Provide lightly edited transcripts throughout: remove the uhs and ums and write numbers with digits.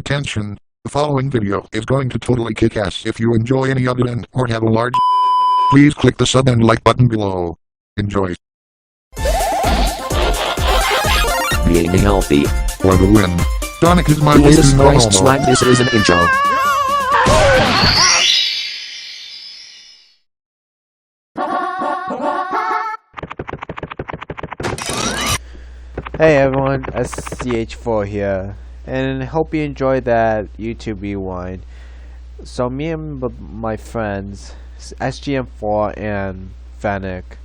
Attention, the following video is going to totally kick ass. If you enjoy any of it or have a large, please click the sub and like button below. Enjoy. Being healthy. For the win. Sonic is my Jesus baby, no Christ, homo. slime, this is an intro. Hey everyone, SCH4 here, and hope you enjoyed that YouTube rewind. So me and my friends, SGM4 and Fennec,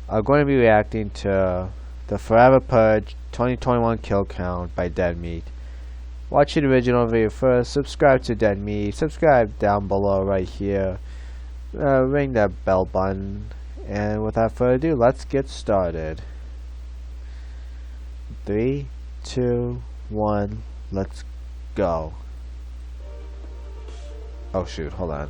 are going to be reacting to the Forever Purge 2021 Kill Count by Dead Meat. Watch the original video first, subscribe to Dead Meat, subscribe down below right here, ring that bell button, and without further ado, let's get started. 3, 2, 1, let's go. Oh shoot, hold on.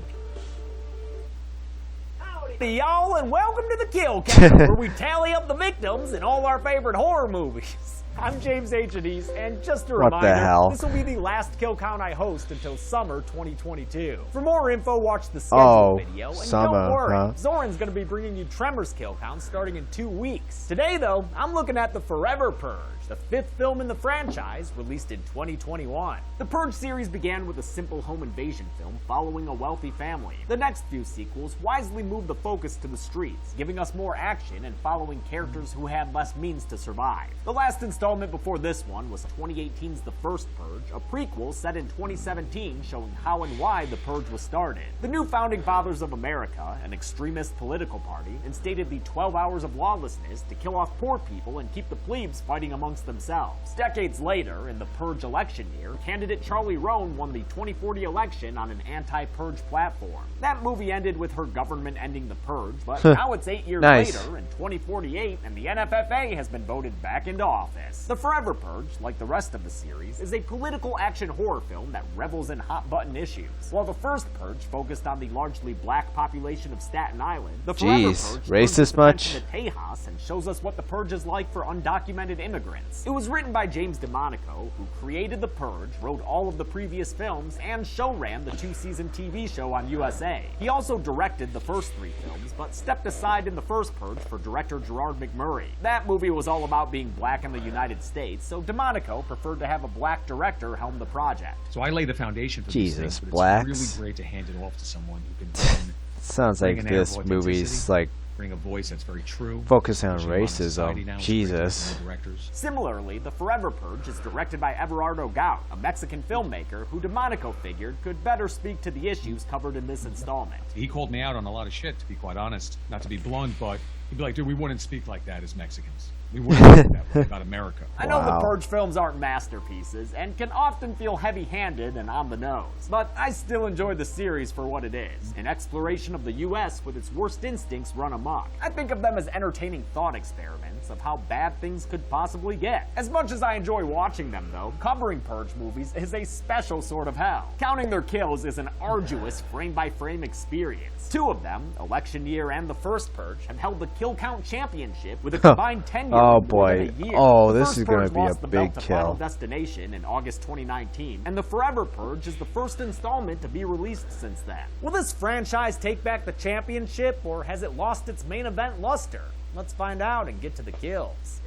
Howdy y'all, and welcome to the Kill Count, where we tally up the victims in all our favorite horror movies. I'm James H. and just a What the reminder, hell? this will be the last Kill Count I host until summer 2022. For more info, watch the schedule video, and summer, don't worry, huh? Zoran's going to be bringing you Tremors Kill Count starting in 2 weeks. Today though, I'm looking at the Forever Purge, the 5th film in the franchise, released in 2021. The Purge series began with a simple home invasion film following a wealthy family. The next few sequels wisely moved the focus to the streets, giving us more action and following characters who had less means to survive. The last installment before this one was 2018's The First Purge, a prequel set in 2017 showing how and why the Purge was started. The new Founding Fathers of America, an extremist political party, instated the 12 hours of lawlessness to kill off poor people and keep the plebes fighting amongst themselves. Decades later, in the Purge election year, candidate Charlie Roan won the 2040 election on an anti-Purge platform. That movie ended with her government ending the Purge, but now it's 8 years Nice. later, in 2048, and the NFFA has been voted back into office. The Forever Purge, like the rest of the series, is a political action horror film that revels in hot-button issues. While the first Purge focused on the largely black population of Staten Island, the Forever Jeez, Purge racist turns its much? attention to Tejas and shows us what the Purge is like for undocumented immigrants. It was written by James DeMonico, who created The Purge, wrote all of the previous films, and show-ran the 2-season TV show on USA. He also directed the first 3 films, but stepped aside in the first Purge for director Gerard McMurray. That movie was all about being black in the United States, so DeMonico preferred to have a black director helm the project. So I lay the foundation for Jesus, these things, but blacks. it's really great to hand it off to someone who can bring, Sounds bring like an air this of movie's authenticity, like bring a voice that's very true. focusing on especially modern society racism. now with Jesus. great directors. Similarly, The Forever Purge is directed by Everardo Gout, a Mexican filmmaker who DeMonico figured could better speak to the issues covered in this installment. He called me out on a lot of shit, to be quite honest. Not to be blunt, but he'd be like, dude, we wouldn't speak like that as Mexicans. We wouldn't speak that way about America. I know Wow. the Purge films aren't masterpieces and can often feel heavy-handed and on the nose, but I still enjoy the series for what it is, an exploration of the US with its worst instincts run amok. I think of them as entertaining thought experiments of how bad things could possibly get. As much as I enjoy watching them though, covering Purge movies is a special sort of hell. Counting their kills is an arduous frame-by-frame experience. 2 of them, Election Year and The First Purge, have held the Kill Count Championship with a combined tenure Oh, of more than boy. a year. Oh, The this First is gonna Purge be a lost the big belt to kill. Final Destination in August 2019, and the Forever Purge is the first installment to be released since then. Will this franchise take back the championship, or has it lost its main event luster? Let's find out and get to the kills.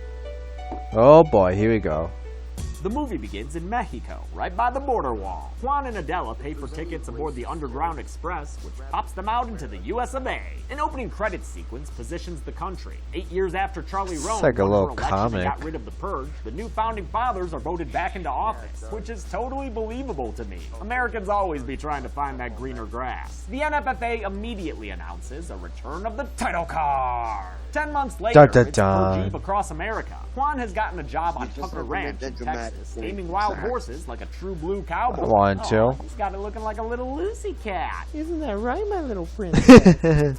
Oh boy, here we go. The movie begins in Mexico, right by the border wall. Juan and Adela pay for tickets aboard the Underground Express, which pops them out into the US of A. An opening credits sequence positions the country. 8 years after Charlie Roan like a won little for election comic. and got rid of the Purge, the new Founding Fathers are voted back into office, which is totally believable to me. Americans always be trying to find that greener grass. The NFFA immediately announces a return of the title card. 10 months later, Dun, dun, it's dun. Purge Eve across America. Juan has gotten a job on Tucker Ranch in Texas, naming wild horses like a true blue cowboy. One, two. He's got it looking like a little Lucy cat. Isn't that right, my little princess?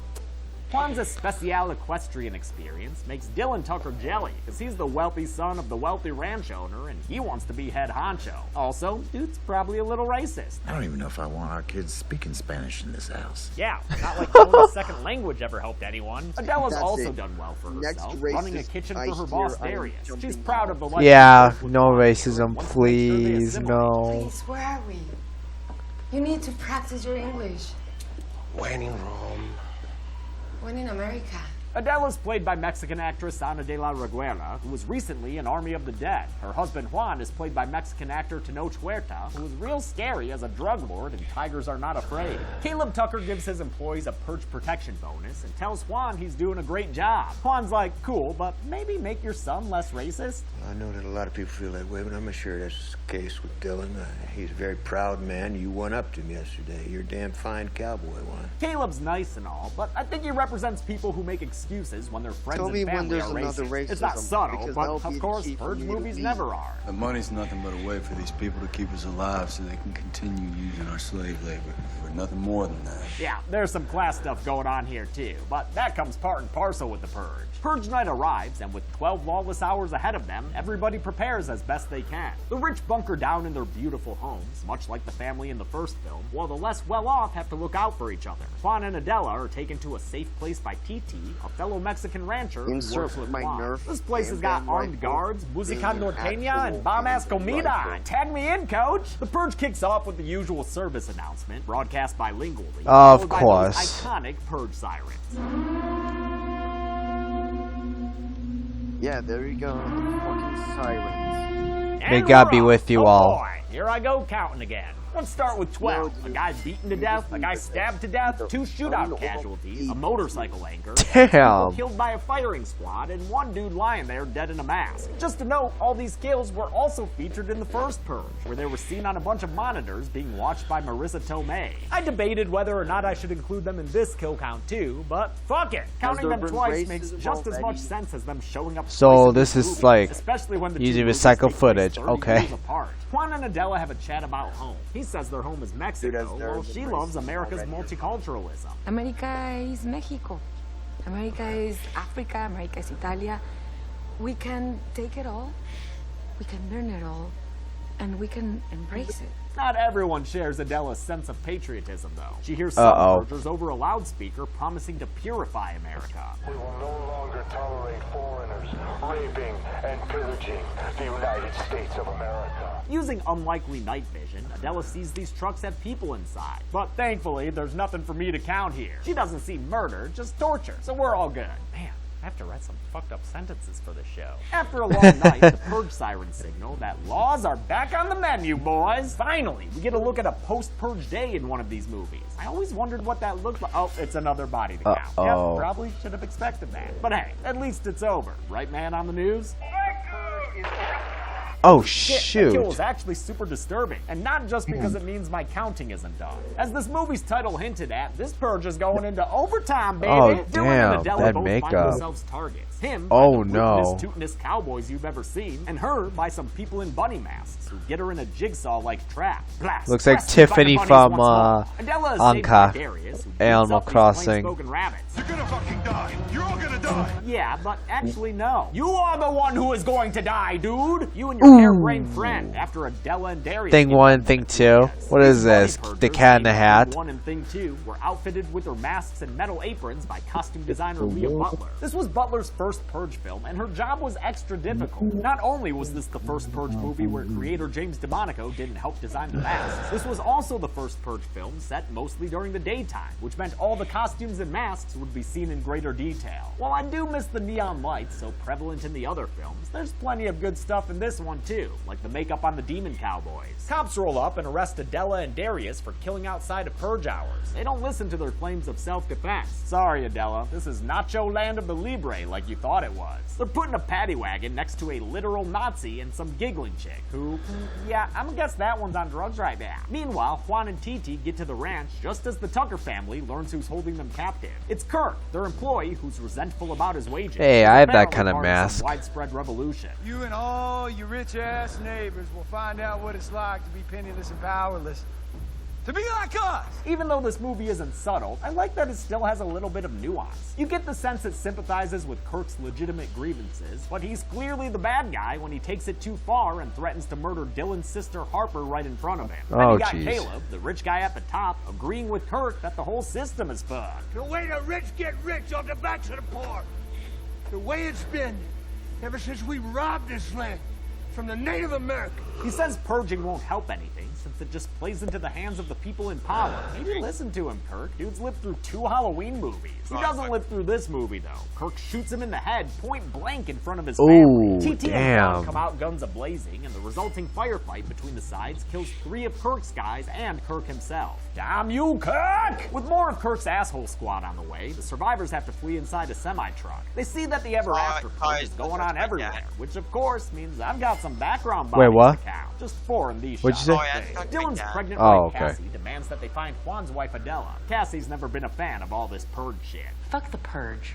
Juan's especial equestrian experience makes Dylan Tucker jelly, because he's the wealthy son of the wealthy ranch owner, and he wants to be head honcho. Also, dude's probably a little racist. I don't even know if I want our kids speaking Spanish in this house. Yeah, not like knowing a second language ever helped anyone. Adela's That's also it. done well for Next herself, racist running a kitchen I for her hear, boss I am Darius. jumping She's proud of the life. Yeah, she lives with no Juan. racism, Wants to make sure they please, assimilate. no. Please, where are we? You need to practice your English. When in Rome. When in America. Adela's played by Mexican actress Ana de la Reguera, who was recently in Army of the Dead. Her husband Juan is played by Mexican actor Tenoch Huerta, who is real scary as a drug lord, and tigers are not afraid. Caleb Tucker gives his employees a Purge protection bonus and tells Juan he's doing a great job. Juan's like, cool, but maybe make your son less racist? I know that a lot of people feel that way, but I'm not sure that's the case with Dylan. He's a very proud man. You went up to him yesterday. You're a damn fine cowboy, Juan. Caleb's nice and all, but I think he represents people who make excuses when their friends Tell me and when family there's are another racist. It's not racism, subtle, because but that'll be of the course, key for Purge me to movies leave. never are. The money's nothing but a way for these people to keep us alive so they can continue using our slave labor for nothing more than that. Yeah, there's some class stuff going on here too, but that comes part and parcel with the Purge. Purge night arrives, and with 12 lawless hours ahead of them, everybody prepares as best they can. The rich bunker down in their beautiful homes, much like the family in the first film, while the less well-off have to look out for each other. Juan and Adela are taken to a safe place by Titi, a fellow Mexican rancher who Insert works with my Juan. Nerf This place has got Bam armed Bam guards, rifle, música being an norteña, actual and bomb-ass Bam Bam comida. rifle. Tag me in, coach! The Purge kicks off with the usual service announcement, broadcast bilingually. Of followed by course. those iconic Purge sirens. Yeah, there you go. The fucking sirens. May And God we're be off. with you Oh all. boy, here I go counting again. Let's start with 12. A guy beaten to death, a guy stabbed to death, 2 shootout casualties, a motorcycle anchor, people Damn. killed by a firing squad, and 1 dude lying there dead in a mask. Just to note, all these kills were also featured in the first Purge, where they were seen on a bunch of monitors being watched by Marissa Tomei. I debated whether or not I should include them in this kill count too, but fuck it. Counting there them been twice makes racism just as much already? sense as them showing up So twice in this these is movies, like especially when the two using movies recycled take place footage, 30 okay. years apart. Juan and Adela have a chat about home. He says their home is Mexico, Dude, while that's she very loves racist America's already. America multiculturalism. is Mexico. America is Africa. America is Italia. We can take it all. We can learn it all. And we can embrace it. Not everyone shares Adela's sense of patriotism, though. She hears Uh-oh. some Purgers over a loudspeaker promising to purify America. We will no longer tolerate foreigners raping and pillaging the United States of America. Using unlikely night vision, Adela sees these trucks have people inside. But thankfully, there's nothing for me to count here. She doesn't see murder, just torture, so we're all good. Man, I have to write some fucked up sentences for this show. After a long night, the Purge siren signal that laws are back on the menu, boys. Finally, we get a look at a post-Purge day in one of these movies. I always wondered what that looked like. Oh, it's another body to count. Uh-oh. Yep, probably should have expected that. But hey, at least it's over. Right, man, on the news? Oh Shit, that kill was shoot. actually super disturbing, and not just because it means my counting isn't done. As this movie's title hinted at, this Purge is going into overtime, baby. Oh, Dylan damn, and Adela that both find makeup. themselves targets. Him Oh, by the no. ripest, tootinest cowboys you've ever seen, and her by some people in bunny masks who get her in a jigsaw-like trap. Blast, Looks like blast, by the Tiffany bunnies from, once more. Adela is saved by Anka. Darius, who beats Animal up these Crossing. plain-spoken rabbits. You're gonna fucking die. You're all gonna die. Yeah, but actually no. You are the one who is going to die, dude! You and your harebrained friend, after Adela and Darius... Thing get 1, into thing it. 2. What is this? Bunny The Purgers Cat in the named Hat? Thing 1 and Thing 2 were outfitted with their masks and metal aprons by costume designer Leah Butler. This was Butler's first Purge film, and her job was extra difficult. Not only was this the first Purge movie where creator James DeMonico didn't help design the masks, this was also the first Purge film set mostly during the daytime, which meant all the costumes and masks would be seen in greater detail. While I do miss the neon lights so prevalent in the other films, there's plenty of good stuff in this one too, like the makeup on the demon cowboys. Cops roll up and arrest Adela and Darius for killing outside of Purge hours. They don't listen to their claims of self-defense. Sorry, Adela, this is Nacho Land of the Libre like you thought it was. They're putting a paddy wagon next to a literal Nazi and some giggling chick who, yeah, I'm gonna guess that one's on drugs right now. Meanwhile, Juan and Titi get to the ranch just as the Tucker family learns who's holding them captive. It's Kirk, their employee, who's resentful about his wages. Hey, He's I have that apparently kind of part some mask. widespread revolution. You and all your rich-ass neighbors will find out what it's like to be penniless and powerless. To be like us! Even though this movie isn't subtle, I like that it still has a little bit of nuance. You get the sense it sympathizes with Kirk's legitimate grievances, but he's clearly the bad guy when he takes it too far and threatens to murder Dylan's sister Harper right in front of him. Then you got Caleb, the rich guy at the top, agreeing with Kirk that the whole system is fucked. The way the rich get rich off the backs of the poor. The way it's been ever since we robbed this land from the Native Americans. He says purging won't help anything, since it just plays into the hands of the people in power. Maybe listen to him, Kirk. Dude's lived through 2 Halloween movies. He doesn't live through this movie, though. Kirk shoots him in the head, point blank in front of his family. TT and John come out guns a-blazing, and the resulting firefight between the sides kills 3 of Kirk's guys and Kirk himself. Damn you, Kirk! With more of Kirk's asshole squad on the way, the survivors have to flee inside a semi-truck. They see that the ever-after purge is going on everywhere, which of course means I've got some background bodies to count. Just 4 in these shots. Dylan's pregnant wife Cassie demands that they find Juan's wife Adela. Cassie's never been a fan of all this purge shit. Fuck the purge.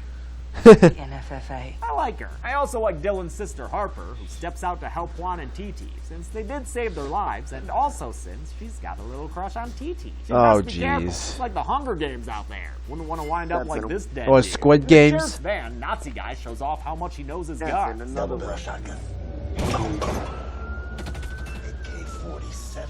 The NFFA. I like her. I also like Dylan's sister Harper, who steps out to help Juan and TT, since they did save their lives, and also since she's got a little crush on TT. Oh, jeez. It's like the Hunger Games out there. Wouldn't want to wind up like this dead. Or Squid Games. The sheriff's van, Nazi guy, shows off how much he knows his guns. Another brush shotgun. AK-47.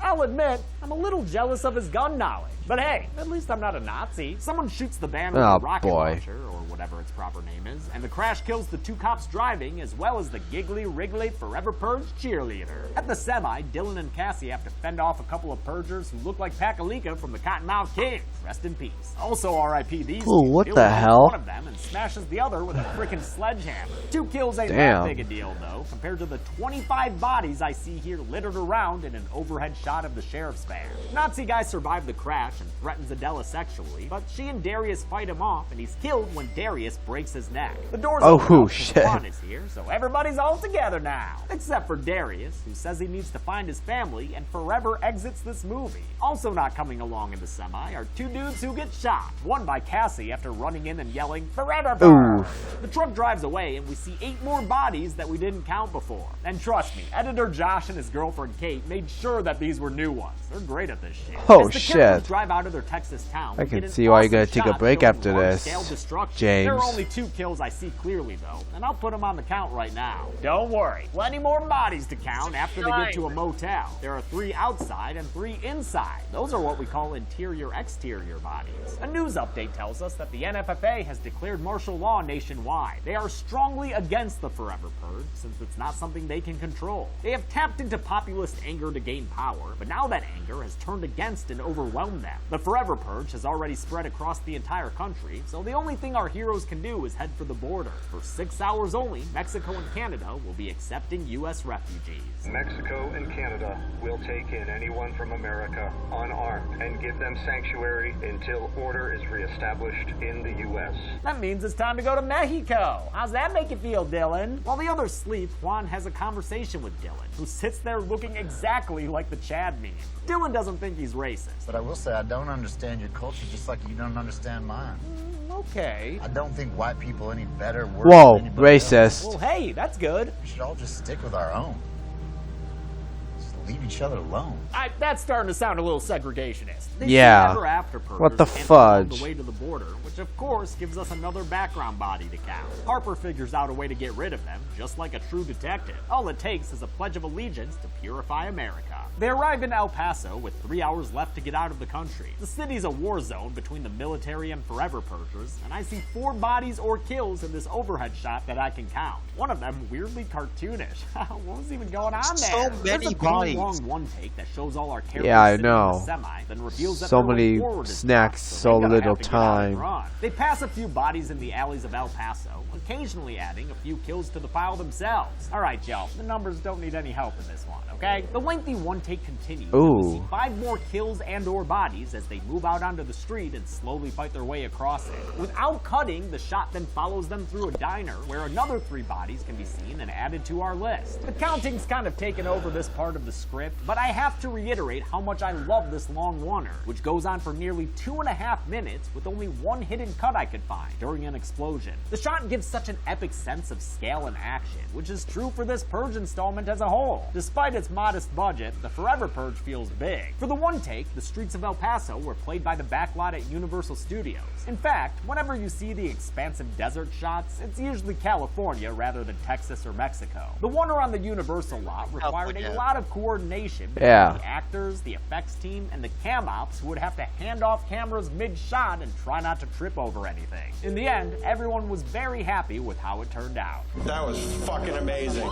I'll admit, I'm a little jealous of his gun knowledge. But hey, at least I'm not a Nazi. Someone shoots the van with a rocket launcher, or whatever its proper name is, and the crash kills the 2 cops driving, as well as the giggly, wriggly, forever purged cheerleader. At the semi, Dylan and Cassie have to fend off a couple of purgers who look like Pakalika from the Cottonmouth Kings. Rest in peace. Also R.I.P. these two. What Dylan the hell? One of them and smashes the other with a frickin' sledgehammer. 2 kills ain't that big a deal, though, compared to the 25 bodies I see here littered around in an overhead shot of the sheriff's van. Nazi guy survived the crash and threatens Adela sexually, but she and Darius fight him off, and he's killed when Darius breaks his neck. The doors open up, shit. Juan is here, so everybody's all together now. Except for Darius, who says he needs to find his family and forever exits this movie. Also not coming along in the semi are 2 dudes who get shot. One by Cassie after running in and yelling, "Forever burn!" The truck drives away, and we see 8 more bodies that we didn't count before. And trust me, editor Josh and his girlfriend Kate made sure that these were new ones. They're great at this shit. Oh, As the shit. killers drive out of their Texas town, I we can get an see why you're gonna awesome take a shot break showing after large-scale this, destruction. James. There are only 2 kills I see clearly, though, and I'll put them on the count right now. Don't worry, plenty more bodies to count after they get to a motel. There are 3 outside and 3 inside. Those are what we call interior-exterior bodies. A news update tells us that the NFFA has declared martial law nationwide. They are strongly against the Forever Purge, since it's not something they can control. They have tapped into populist anger to gain power, but now that anger has turned against and overwhelmed them. The Forever Purge has already spread across the entire country, so the only thing our heroes can do is head for the border. For 6 hours only, Mexico and Canada will be accepting U.S. refugees. Mexico and Canada will take in anyone from America unarmed and give them sanctuary until order is reestablished in the U.S. That means it's time to go to Mexico. How's that make you feel, Dylan? While the others sleep, Juan has a conversation with Dylan, who sits there looking exactly like the Chad meme. Dylan doesn't think he's racist. But I will say I don't understand your culture just like you don't understand mine. Okay. I don't think white people any better, worse Whoa, than anybody racist. Well, hey, that's good. We should all just stick with our own. Just leave each other alone. That's starting to sound a little segregationist. They Yeah. see ever after What the purgers on fudge? the way to the border, which of course gives us another background body to count. Harper figures out a way to get rid of them, just like a true detective. All it takes is a pledge of allegiance to purify America. They arrive in El Paso with 3 hours left to get out of the country. The city's a war zone between the military and Forever Purgers, and I see 4 bodies or kills in this overhead shot that I can count. One of them weirdly cartoonish. What was even going on there? So many There's a bodies. long one take that shows all our characters Yeah, I sitting in the know. semi, then reveals that So their way many forward is snacks, tough, so they're gonna little have to get out and time. run. They pass a few bodies in the alleys of El Paso, occasionally adding a few kills to the pile themselves. Alright, y'all, the numbers don't need any help in this one, okay? The lengthy one take continues. and we see Ooh. 5 more kills and or bodies as they move out onto the street and slowly fight their way across it. Without cutting, the shot then follows them through a diner where another 3 bodies can be seen and added to our list. The counting's kind of taken over this part of the script, but I have to reiterate how much I love this long oneer, which goes on for nearly 2.5 minutes with only one hidden cut I could find during an explosion. The shot gives such an epic sense of scale and action, which is true for this Purge installment as a whole. Despite its modest budget, the Forever Purge feels big. For the one take, the streets of El Paso were played by the backlot at Universal Studios. In fact, whenever you see the expansive desert shots, it's usually California rather than Texas or Mexico. The oneer on the Universal lot required a lot of coordination between the actors, the effects team, and the cam ops who would have to hand off cameras mid-shot and try not to trip over anything. In the end, everyone was very happy with how it turned out. That was fucking amazing.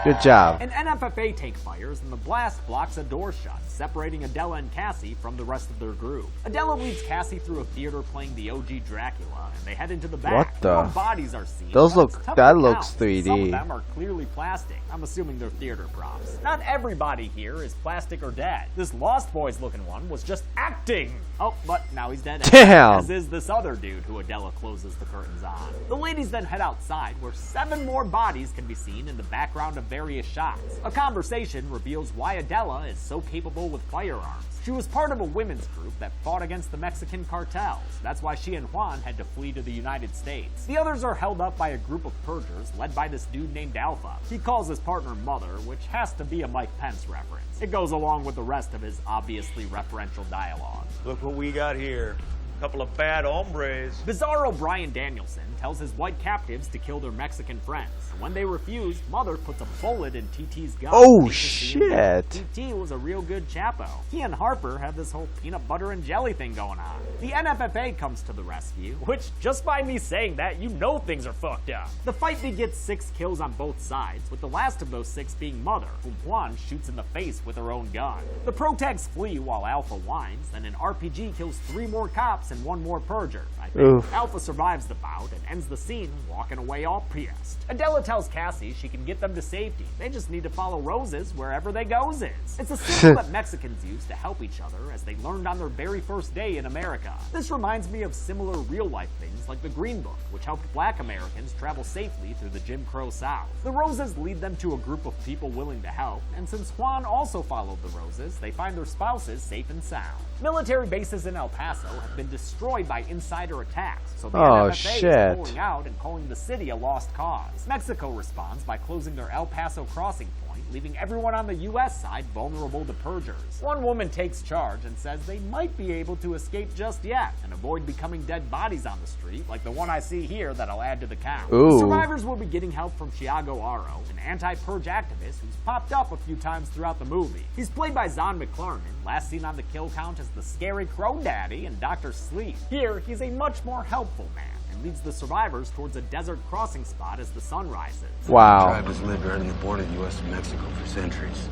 Good job. An NFFA tank fires and the blast blocks a door shut, separating Adela and Cassie from the rest of their group. Adela leads Cassie through a theater playing the OG Dracula, and they head into the back. What the? More bodies are seen. Those but look. it's tough That to looks count. 3D. Some of them are clearly plastic. I'm assuming they're theater props. Not everybody here is plastic or dead. This Lost Boys looking one was just acting. Oh, but now he's dead. Damn. As is this other dude who Adela closes the curtains on. The ladies then head outside where 7 more bodies can be seen in the background of various shots. A conversation reveals why Adela is so capable with firearms. She was part of a women's group that fought against the Mexican cartels. That's why she and Juan had to flee to the United States. The others are held up by a group of purgers led by this dude named Alpha. He calls his partner Mother, which has to be a Mike Pence reference. It goes along with the rest of his obviously referential dialogue. Look what we got here. Couple of bad hombres. Bizarro Brian Danielson tells his white captives to kill their Mexican friends. And when they refuse, Mother puts a bullet in TT's gun. Oh, shit. TT was a real good chapo. He and Harper have this whole peanut butter and jelly thing going on. The NFFA comes to the rescue, which, just by me saying that, you know things are fucked up. The fight begets 6 kills on both sides, with the last of those 6 being Mother, whom Juan shoots in the face with her own gun. The protags flee while Alpha whines, and an RPG kills 3 more cops and 1 more purger. I think Oof. Alpha survives the bout and ends the scene walking away all pissed. Adela tells Cassie she can get them to safety. They just need to follow Roses wherever they goes is. It's a symbol that Mexicans use to help each other as they learned on their very first day in America. This reminds me of similar real-life things like the Green Book, which helped Black Americans travel safely through the Jim Crow South. The Roses lead them to a group of people willing to help, and since Juan also followed the Roses, they find their spouses safe and sound. Military bases in El Paso have been destroyed by insider attacks, so the NFFA is pulling out and calling the city a lost cause. Mexico responds by closing their El Paso crossing point, leaving everyone on the U.S. side vulnerable to purgers. One woman takes charge and says they might be able to escape just yet and avoid becoming dead bodies on the street, like the one I see here that I'll add to the count. The survivors will be getting help from Thiago Aro, an anti-purge activist who's popped up a few times throughout the movie. He's played by Zahn McClarnon, last seen on the kill count as the Scary Crow Daddy and Dr. Sleep. Here, he's a much more helpful man and leads the survivors towards a desert crossing spot as the sun rises. Wow. The tribe has lived right on the border of the U.S. and Mexico for centuries.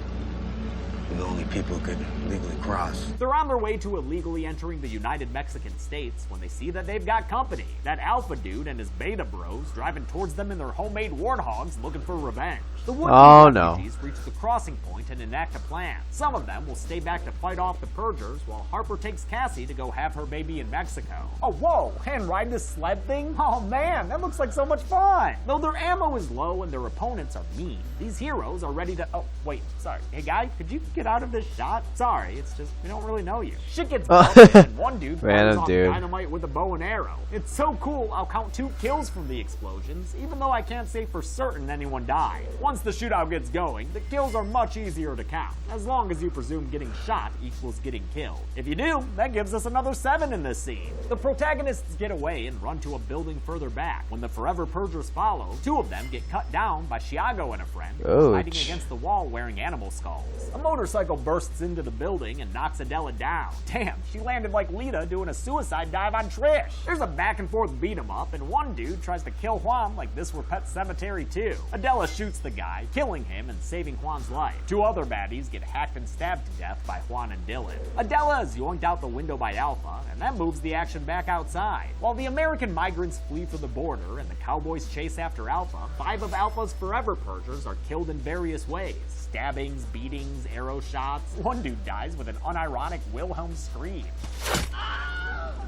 We're the only people who could legally cross. They're on their way to illegally entering the United Mexican States when they see that they've got company. That Alpha dude and his Beta bros driving towards them in their homemade warthogs looking for revenge. The would-be refugees reach the crossing point and enact a plan. Some of them will stay back to fight off the purgers while Harper takes Cassie to go have her baby in Mexico. Oh, whoa, and ride this sled thing? Oh man, that looks like so much fun! Though their ammo is low and their opponents are mean, these heroes are ready to— oh, wait, sorry. Hey guy, could you get out of this shot? Sorry, it's just, we don't really know you. Shit gets bumped and one dude fires off dynamite with a bow and arrow. It's so cool, I'll count 2 kills from the explosions, even though I can't say for certain anyone died. Once the shootout gets going, the kills are much easier to count, as long as you presume getting shot equals getting killed. If you do, that gives us another 7 in this scene. The protagonists get away and run to a building further back. When the Forever Purgers follow, 2 of them get cut down by Thiago and a friend, hiding against the wall wearing animal skulls. A motorcycle bursts into the building and knocks Adela down. Damn, she landed like Lita doing a suicide dive on Trish. There's a back and forth beat 'em up, and one dude tries to kill Juan like this were Pet Sematary 2. Adela shoots the guy, killing him and saving Juan's life. 2 other baddies get hacked and stabbed to death by Juan and Dylan. Adela is yoinked out the window by Alpha, and that moves the action back outside. While the American migrants flee for the border and the cowboys chase after Alpha, 5 of Alpha's Forever Purgers are killed in various ways. Stabbings, beatings, arrow shots. One dude dies with an unironic Wilhelm scream.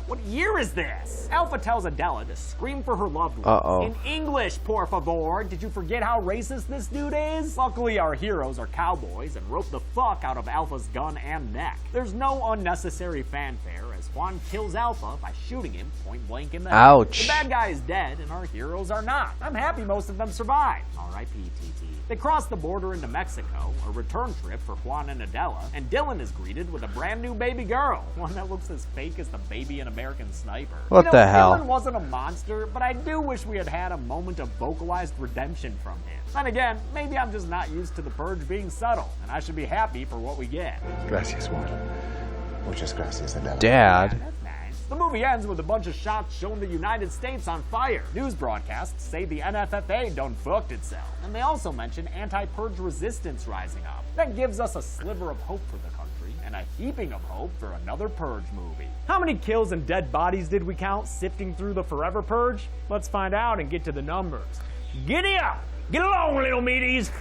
What year is this? Alpha tells Adela to scream for her loved ones. Uh-oh. In English, por favor. Did you forget how racist this dude is? Luckily, our heroes are cowboys and rope the fuck out of Alpha's gun and neck. There's no unnecessary fanfare as Juan kills Alpha by shooting him point blank in the head. Ouch. The bad guy is dead and our heroes are not. I'm happy most of them survived. R.I.P. TT. They cross the border into Mexico, a return trip for Juan and Adela, and Dylan is greeted with a brand new baby girl, one that looks as fake as the baby in American Sniper. What the hell? Dylan wasn't a monster, but I do wish we had had a moment of vocalized redemption from him. Then again, maybe I'm just not used to the Purge being subtle, and I should be happy for what we get. Gracias, Juan. Muchas gracias, Adela. Dad. The movie ends with a bunch of shots showing the United States on fire. News broadcasts say the NFFA done fucked itself. And they also mention anti-Purge resistance rising up. That gives us a sliver of hope for the country, and a heaping of hope for another Purge movie. How many kills and dead bodies did we count sifting through the Forever Purge? Let's find out and get to the numbers. Giddy up! Get along, little meaties!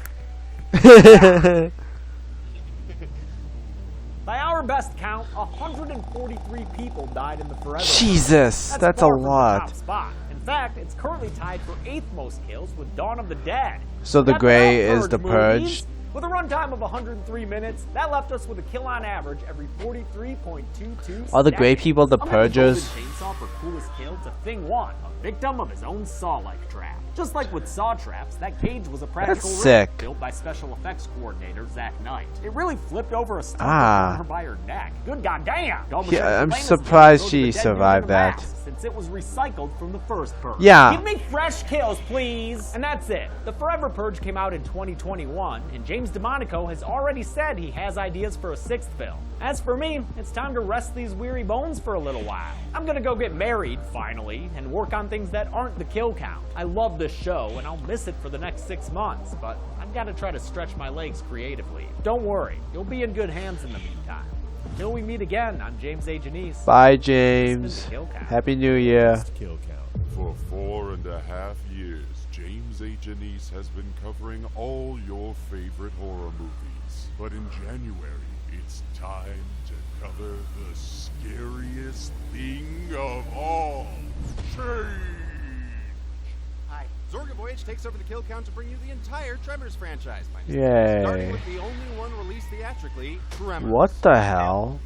By our best count, 143 people died in the Forever Purge. Jesus, that's a far from the lot. top spot. In fact, it's currently tied for 8th most kills with Dawn of the Dead. So the That's gray enough is the movies. Purge. With a runtime of 103 minutes, that left us with a kill on average every 43.22 Are the gray seconds. people the I'm gonna vote Purgers? the Chainsaw for coolest kill to Thing 1, a victim of his own saw-like trap. Just like with saw traps, that cage was a practical rig sick. built by special effects coordinator Zach Knight. It really flipped over a stump Ah. and her by her neck. Good goddamn! Yeah, I'm surprised she survived that. Since it was recycled from the first Purge. Yeah. Give me fresh kills, please! And that's it. The Forever Purge came out in 2021, and James DeMonico has already said he has ideas for a 6th film. As for me, it's time to rest these weary bones for a little while. I'm gonna go get married, finally, and work on things that aren't the kill count. I love this show, and I'll miss it for the next 6 months, but I've gotta try to stretch my legs creatively. Don't worry, you'll be in good hands in the meantime. Until we meet again, I'm James A. Janice. Bye, James. Happy New Year. Kill count. For 4.5 years, James A. Janice has been covering all your favorite horror movies. But in January, it's time to cover the scariest thing of all. Change! Hi. Zorga Voyage takes over the kill count to bring you the entire Tremors franchise. Yay. Starting with the only one released theatrically, Tremors. What the hell?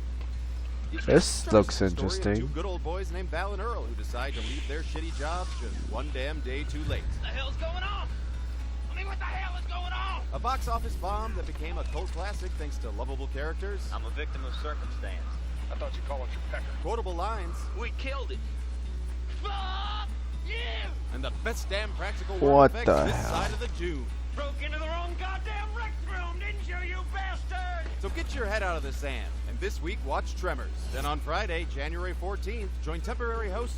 This Tremors looks is the story of interesting. two good old boys named Val and Earl who decide to leave their shitty jobs just one damn day too late. What the hell's going on? I mean, what the hell is going on? A box office bomb that became a cult classic thanks to lovable characters. I'm a victim of circumstance. I thought you called your pecker. Quotable lines. We killed it. Fuck you! And the best damn practical What effects the this hell? side of the June. Broke into the wrong goddamn rec room, didn't you, you bastard? So get your head out of the sand. And this week, watch Tremors. Then on Friday, January 14th, join temporary host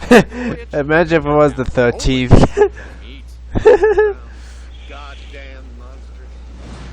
Imagine if it was the 13th. Goddamn monster.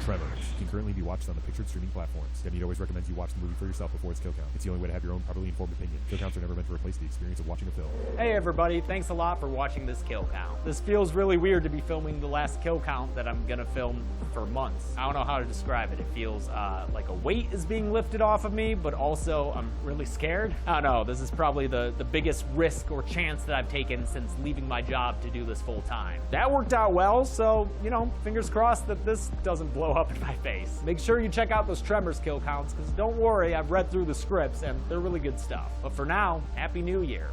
Tremors can currently be watched on the pictured streaming platforms. Debbie always recommends you watch the movie for yourself before its kill count. It's the only way to have your own properly informed opinion. Kill counts are never meant to replace the experience of watching a film. Hey everybody, thanks a lot for watching this kill count. This feels really weird to be filming the last kill count that I'm gonna film for months. I don't know how to describe it. It feels like a weight is being lifted off of me, but also I'm really scared. I don't know, this is probably the biggest risk or chance that I've taken since leaving my job to do this full time. That worked out well, so, you know, fingers crossed that this doesn't blow up in my face. Make sure you check out those Tremors kill counts, because don't worry, I've read through the scripts and they're really good stuff. But for now, Happy New Year.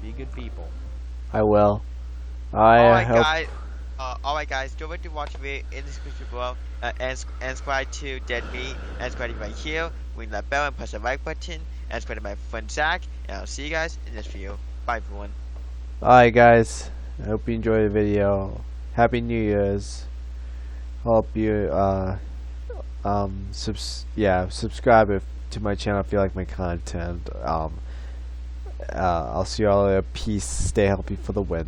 Be good people. I will. Alright hope. guys, don't forget to watch the video in the description below and subscribe to Dead Meat and subscribe to my channel, ring that bell and press the like button and subscribe to my friend Zach, and I'll see you guys in this video. Bye everyone. Alright guys, I hope you enjoyed the video. Happy New Year's. Hope you subscribe to my channel if you like my content. I'll see you all later. Peace. Stay healthy for the win.